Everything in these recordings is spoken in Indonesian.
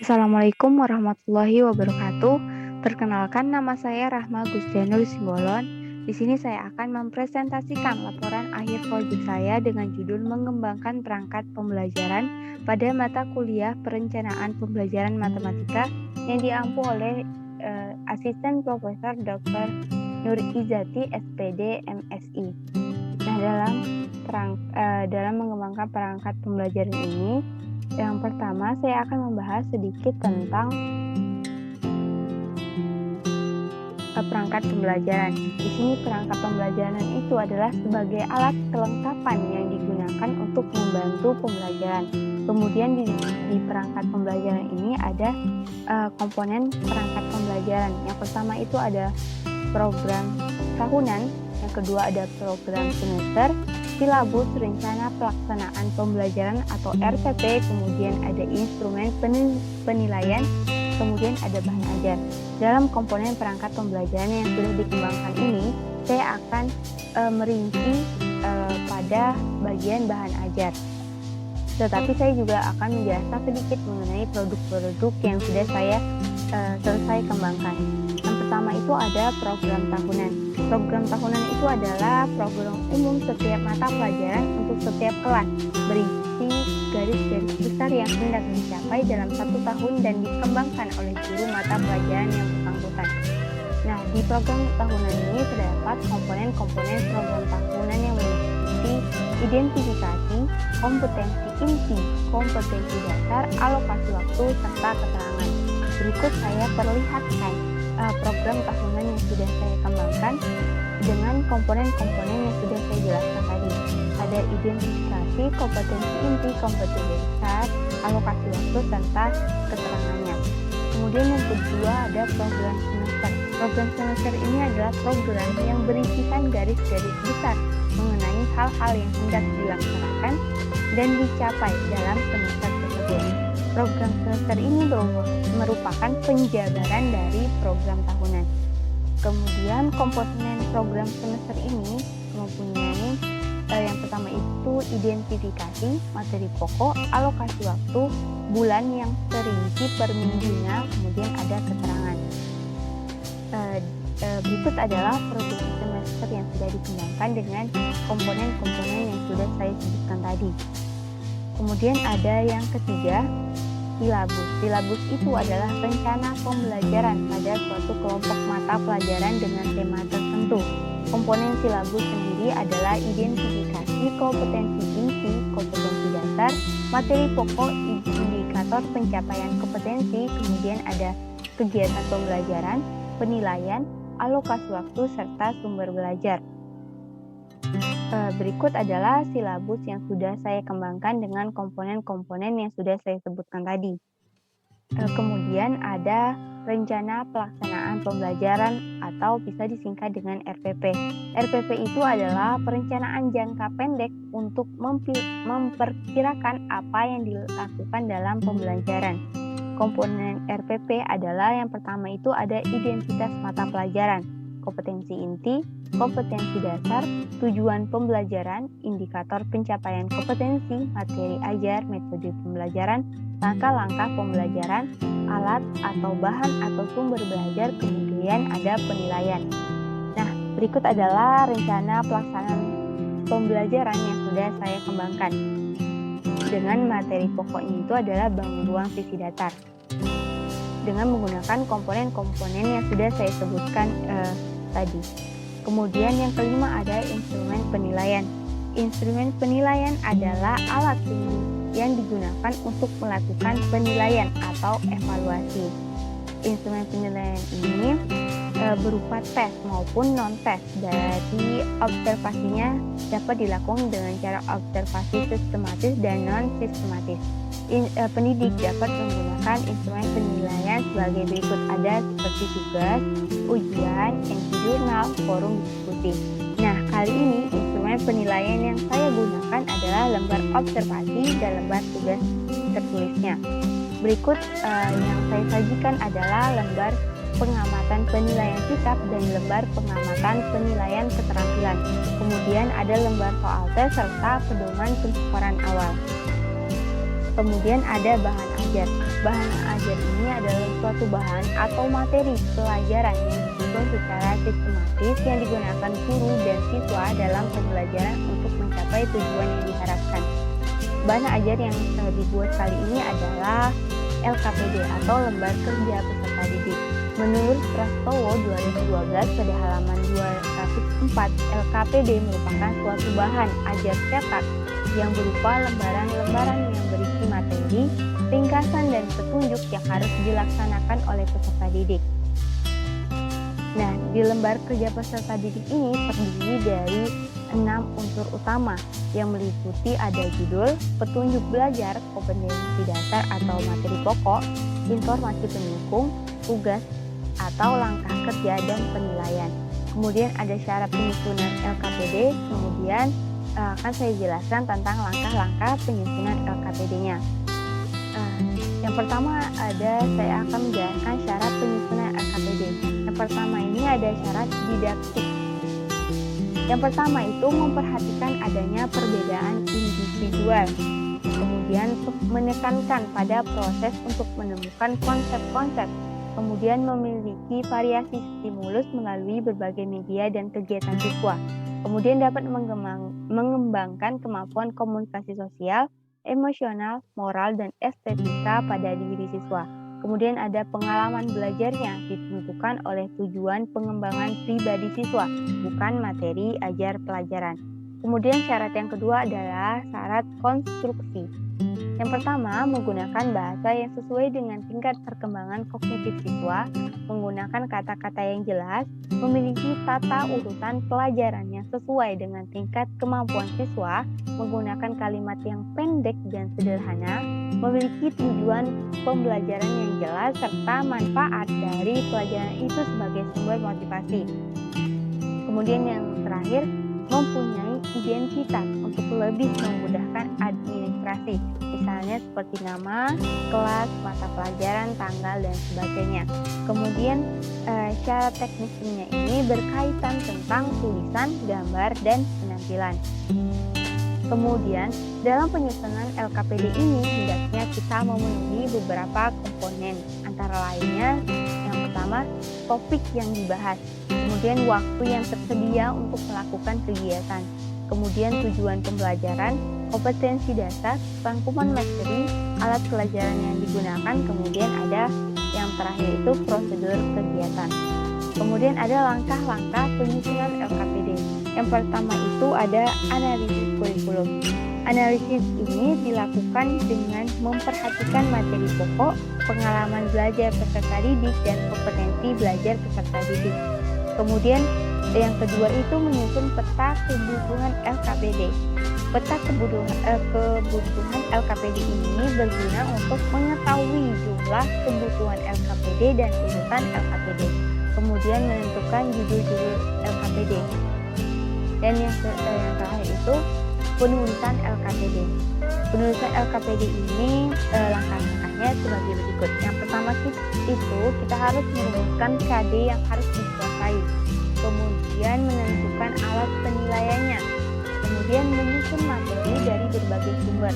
Assalamualaikum warahmatullahi wabarakatuh. Perkenalkan, nama saya Rahma Gustianul Simbolon. Di sini saya akan mempresentasikan laporan akhir proyek saya dengan judul mengembangkan perangkat pembelajaran pada mata kuliah perencanaan pembelajaran matematika yang diampu oleh Asisten Profesor Dr. Nur Izati SPD MSI. Nah, dalam mengembangkan perangkat pembelajaran ini, yang pertama saya akan membahas sedikit tentang perangkat pembelajaran. Di sini perangkat pembelajaran itu adalah sebagai alat kelengkapan yang digunakan untuk membantu pembelajaran. Kemudian di perangkat pembelajaran ini ada komponen perangkat pembelajaran. Yang pertama itu ada program tahunan, yang kedua ada program semester, silabus rencana pelaksanaan pembelajaran atau RPP, kemudian ada instrumen penilaian, kemudian ada bahan ajar. Dalam komponen perangkat pembelajaran yang sudah dikembangkan ini, saya akan merinci pada bagian bahan ajar. Tetapi saya juga akan menjelaskan sedikit mengenai produk-produk yang sudah saya selesai kembangkan. Yang pertama itu ada program tahunan. Program tahunan itu adalah program umum setiap mata pelajaran untuk setiap kelas, berisi garis-garis besar yang hendak dicapai dalam 1 tahun dan dikembangkan oleh guru mata pelajaran yang bersangkutan. Nah, di program tahunan ini terdapat komponen-komponen program tahunan yang meliputi identifikasi, kompetensi inti, kompetensi dasar, alokasi waktu, serta keterangan. Berikut saya perlihatkan program tahunan yang sudah saya kembangkan dengan komponen-komponen yang sudah saya jelaskan tadi. Ada identifikasi, kompetensi inti, kompetensi dasar, alokasi waktu, serta keterangannya. Kemudian yang kedua ada program semester. Program semester ini adalah program yang berisikan garis-garis besar mengenai hal-hal yang hendak dilaksanakan dan dicapai dalam semester tersebut. Program semester ini merupakan penjabaran dari program tahunan. Kemudian komponen program semester ini mempunyai yang pertama itu identifikasi, materi pokok, alokasi waktu, bulan yang terinci per minggunya, kemudian ada keterangan. Berikut adalah program semester yang sudah dikembangkan dengan komponen-komponen yang sudah saya sebutkan tadi. Kemudian ada yang ketiga, silabus. Silabus itu adalah rencana pembelajaran pada suatu kelompok mata pelajaran dengan tema tertentu. Komponen silabus sendiri adalah identifikasi, kompetensi inti, kompetensi dasar, materi pokok, indikator pencapaian kompetensi, kemudian ada kegiatan pembelajaran, penilaian, alokasi waktu, serta sumber belajar. Berikut adalah silabus yang sudah saya kembangkan dengan komponen-komponen yang sudah saya sebutkan tadi. Kemudian ada rencana pelaksanaan pembelajaran atau bisa disingkat dengan RPP. RPP itu adalah perencanaan jangka pendek untuk memperkirakan apa yang dilakukan dalam pembelajaran. Komponen RPP adalah yang pertama itu ada identitas mata pelajaran, kompetensi inti, kompetensi dasar, tujuan pembelajaran, indikator pencapaian kompetensi, materi ajar, metode pembelajaran, langkah-langkah pembelajaran, alat atau bahan atau sumber belajar, kemudian ada penilaian. Nah, berikut adalah rencana pelaksanaan pembelajaran yang sudah saya kembangkan. Dengan materi pokoknya itu adalah bangun ruang sisi datar. Dengan menggunakan komponen-komponen yang sudah saya sebutkan tadi. Kemudian yang kelima ada instrumen penilaian. Instrumen penilaian adalah alat yang digunakan untuk melakukan penilaian atau evaluasi. Instrumen penilaian ini berupa tes maupun non-tes. Dari observasinya dapat dilakukan dengan cara observasi sistematis dan non-sistematis. Pendidik dapat menggunakan instrumen penilaian sebagai berikut, ada seperti tugas, ujian, NG jurnal, forum diskusi. Nah, kali ini instrumen penilaian yang saya gunakan adalah lembar observasi dan lembar tugas tertulisnya. Berikut yang saya sajikan adalah lembar pengamatan penilaian sikap dan lembar pengamatan penilaian keterampilan. Kemudian ada lembar soal tes serta pedoman pensukaran awal. Kemudian ada bahan ajar. Bahan ajar ini adalah suatu bahan atau materi pelajaran yang disusun secara sistematis yang digunakan guru dan siswa dalam pembelajaran untuk mencapai tujuan yang diharapkan. Bahan ajar yang dibuat kali ini adalah LKPD atau Lembar Kerja Peserta Didik. Menurut Prastowo 2012 pada halaman 204, LKPD merupakan suatu bahan ajar cetak yang berupa lembaran-lembaran yang berisi materi, ringkasan dan petunjuk yang harus dilaksanakan oleh peserta didik. Nah, di lembar kerja peserta didik ini terdiri dari 6 unsur utama yang meliputi ada judul, petunjuk belajar, kompetensi dasar atau materi pokok, informasi pendukung, tugas atau langkah kerja dan penilaian. Kemudian ada syarat penyusunan LKPD, kemudian akan saya jelaskan tentang langkah-langkah penyusunan LKPD-nya. Yang pertama saya akan menjelaskan syarat penyusunan LKPD. Yang pertama ini ada syarat didaktik. Yang pertama itu memperhatikan adanya perbedaan individual. Kemudian menekankan pada proses untuk menemukan konsep-konsep. Kemudian memiliki variasi stimulus melalui berbagai media dan kegiatan siswa. Kemudian dapat mengembangkan kemampuan komunikasi sosial, emosional, moral, dan estetika pada diri siswa. Kemudian ada pengalaman belajarnya ditentukan oleh tujuan pengembangan pribadi siswa, bukan materi ajar pelajaran. Kemudian syarat yang kedua adalah syarat konstruksi. Yang pertama, menggunakan bahasa yang sesuai dengan tingkat perkembangan kognitif siswa, menggunakan kata-kata yang jelas, memiliki tata urutan pelajaran yang sesuai dengan tingkat kemampuan siswa, menggunakan kalimat yang pendek dan sederhana, memiliki tujuan pembelajaran yang jelas, serta manfaat dari pelajaran itu sebagai sumber motivasi. Kemudian yang terakhir, mempunyai identitas untuk lebih memudahkan administrasi, misalnya seperti nama, kelas, mata pelajaran, tanggal, dan sebagainya. Kemudian syarat teknisnya ini berkaitan tentang tulisan, gambar, dan penampilan. Kemudian dalam penyusunan LKPD ini hendaknya kita memenuhi beberapa komponen, antara lainnya yang pertama topik yang dibahas, kemudian waktu yang tersedia untuk melakukan kegiatan, kemudian tujuan pembelajaran, kompetensi dasar, rangkuman materi, alat pelajaran yang digunakan, kemudian ada yang terakhir itu prosedur kegiatan. Kemudian ada langkah-langkah penyusunan LKPD. Yang pertama itu ada analisis kurikulum. Analisis ini dilakukan dengan memperhatikan materi pokok, pengalaman belajar peserta didik, dan kompetensi belajar peserta didik. Kemudian yang kedua itu menyusun peta kebutuhan LKPD. Peta kebutuhan LKPD ini berguna untuk mengetahui jumlah kebutuhan LKPD dan urutan LKPD. Kemudian menentukan judul-judul LKPD. Dan yang terakhir itu penulisan LKPD. Penulisan LKPD ini langkah-langkahnya sebagai berikut. Yang pertama itu kita harus merumuskan KD yang harus dikuasai. Kemudian menentukan alat penilaiannya. Kemudian menyusun materi dari berbagai sumber.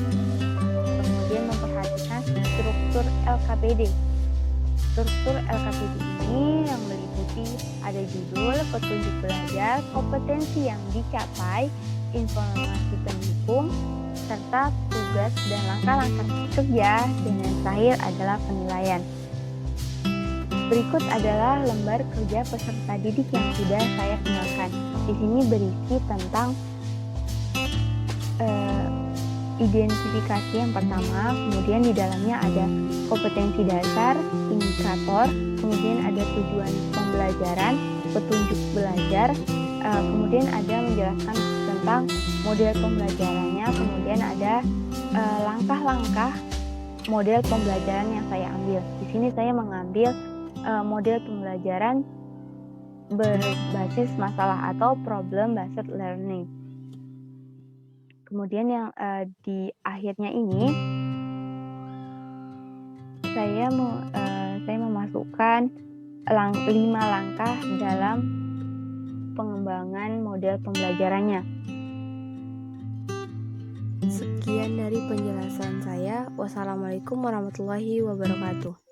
Kemudian memperhatikan struktur LKPD. Struktur LKPD ini yang meliputi ada judul, petunjuk belajar, kompetensi yang dicapai, informasi pendukung, serta tugas dan langkah-langkah kerja, dan yang terakhir adalah penilaian. Berikut adalah lembar kerja peserta didik yang sudah saya kenalkan. Di sini berisi tentang identifikasi yang pertama, kemudian di dalamnya ada kompetensi dasar, indikator, kemudian ada tujuan pembelajaran, petunjuk belajar, kemudian ada menjelaskan tentang model pembelajarannya, kemudian ada langkah-langkah model pembelajaran yang saya ambil. Di sini saya mengambil model pembelajaran berbasis masalah atau problem based learning. Kemudian yang di akhirnya ini saya memasukkan 5 langkah dalam pengembangan model pembelajarannya. Sekian dari penjelasan saya. Wassalamualaikum warahmatullahi wabarakatuh.